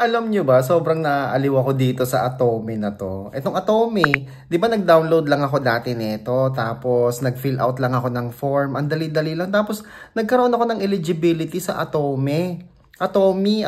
Alam nyo ba, sobrang naaaliw ako dito sa Atome na to. Itong Atome, di ba nag-download lang ako dati nito, tapos nag-fill out lang ako ng form, ang dali-dali lang, tapos nagkaroon ako ng eligibility sa Atome. Atome,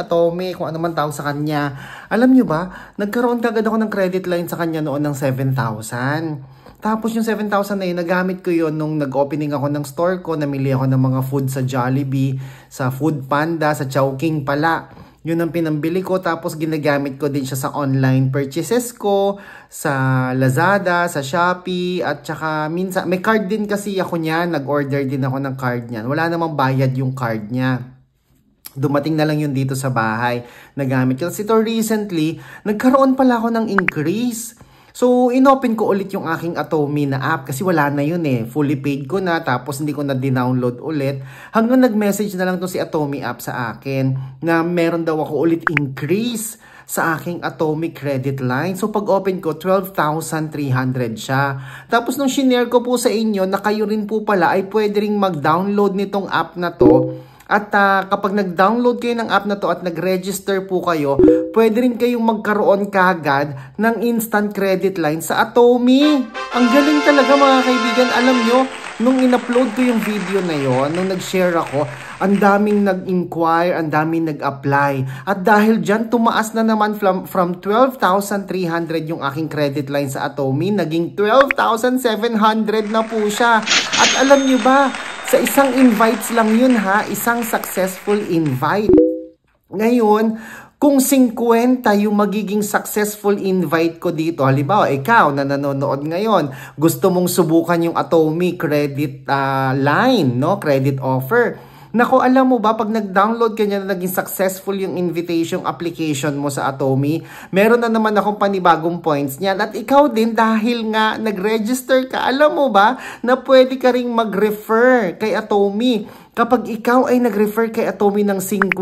kung ano man tawag sa kanya. Alam nyo ba, nagkaroon kagad ako ng credit line sa kanya noon ng 7,000. Tapos yung 7,000 na yun, nagamit ko yun nung nag-opening ako ng store ko, namili ako ng mga food sa Jollibee, sa Food Panda, sa Chowking pala. Yun ang pinambili ko, tapos ginagamit ko din siya sa online purchases ko, sa Lazada, sa Shopee, at saka minsan, may card din kasi ako niyan, nag-order din ako ng card niyan. Wala namang bayad yung card niya. Dumating na lang yun dito sa bahay, nagamit ko. Kasi ito recently, nagkaroon pala ako ng increase. So, inopen ko ulit yung aking Atome na app kasi wala na yun eh. Fully paid ko na, tapos hindi ko na dinownload ulit. Hanggang nag-message na lang to si Atome app sa akin na meron daw ako ulit increase sa aking Atome credit line. So, pag open ko, 12,300 siya. Tapos, nung shinare ko po sa inyo na kayo rin po pala ay pwede rin mag-download nitong app na to. At kapag nag-download kayo ng app na to at nag-register po kayo, pwede rin kayong magkaroon kagad ng instant credit line sa Atome. Ang galing talaga mga kaibigan. Alam nyo, nung in-upload ko yung video na yon, nung nag-share ako, ang daming nag-inquire, ang daming nag-apply. At dahil dyan, tumaas na naman from 12,300 yung aking credit line sa Atome, naging 12,700 na po siya. At alam nyo ba, sa isang invites lang yun ha, isang successful invite. Ngayon, kung 50 yung magiging successful invite ko dito, halimbawa ikaw na nanonood ngayon, gusto mong subukan yung Atome credit line, no? Credit offer. Nako, alam mo ba, pag nag-download ka niya na naging successful yung invitation application mo sa Atome, meron na naman akong panibagong points niyan. At ikaw din, dahil nga nag-register ka, alam mo ba na pwede ka ring mag-refer kay Atome. Kapag ikaw ay nag-refer kay Atome ng 50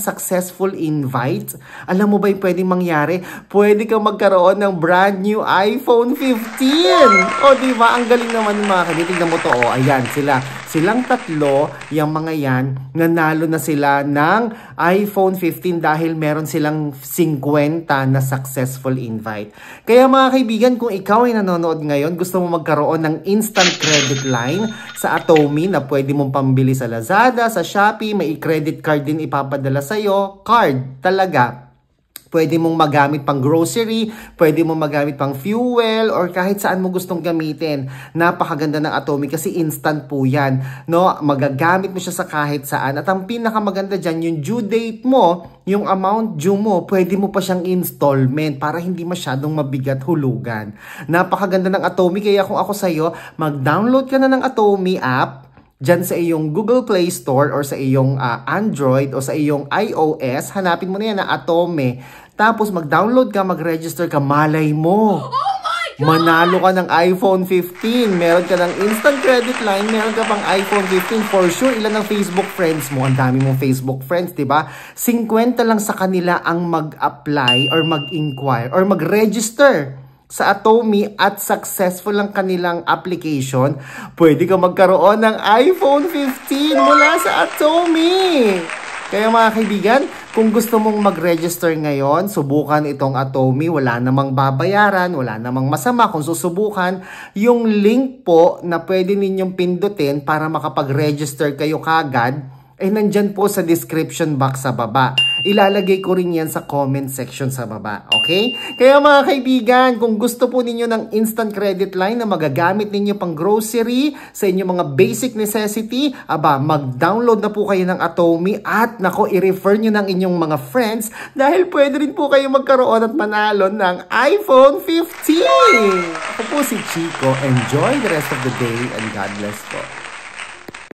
successful invites, alam mo ba yung pwedeng mangyari? Pwede kang magkaroon ng brand new iPhone 15! O diba? Ang galing naman mga kaibigan. Tignan mo to. O, ayan sila. Silang tatlo, yung mga yan, nanalo na sila ng iPhone 15 dahil meron silang 50 na successful invite. Kaya mga kaibigan, kung ikaw ay nanonood ngayon, gusto mo magkaroon ng instant credit line sa Atome na pwede mong pambili sa Lazada, sa Shopee, may credit card din ipapadala sa'yo. Card, talaga. Pwede mong magamit pang grocery, pwede mong magamit pang fuel, or kahit saan mo gustong gamitin. Napakaganda ng Atome kasi instant po yan. No? Magagamit mo siya sa kahit saan. At ang pinakamaganda dyan, yung due date mo, yung amount due mo, pwede mo pa siyang installment para hindi masyadong mabigat hulugan. Napakaganda ng Atome, kaya kung ako sa'yo, mag-download ka na ng Atome app, dyan sa iyong Google Play Store or sa iyong Android o sa iyong iOS, hanapin mo na yan na Atome. Tapos mag-download ka, mag-register ka, malay mo. Manalo ka ng iPhone 15. Meron ka ng instant credit line, meron ka pang iPhone 15. For sure, ilan ang Facebook friends mo? Ang dami mong Facebook friends, diba? 50 lang sa kanila ang mag-apply or mag-inquire or mag-register sa Atome at successful ang kanilang application, pwede ka magkaroon ng iPhone 15 mula sa Atome. Kaya mga kaibigan, kung gusto mong mag-register ngayon, subukan itong Atome. Wala namang babayaran, wala namang masama kung susubukan. Yung link po na pwede ninyong pindutin para makapag-register kayo kagad, ay nandyan po sa description box sa baba. Ilalagay ko rin yan sa comment section sa baba. Okay? Kaya mga kaibigan, kung gusto po ninyo ng instant credit line na magagamit ninyo pang grocery sa inyong mga basic necessity, mag-download na po kayo ng Atome at nako, i-refer nyo ng inyong mga friends dahil pwede rin po kayo magkaroon at manalo ng iPhone 15! Ako po si Chico. Enjoy the rest of the day and God bless po.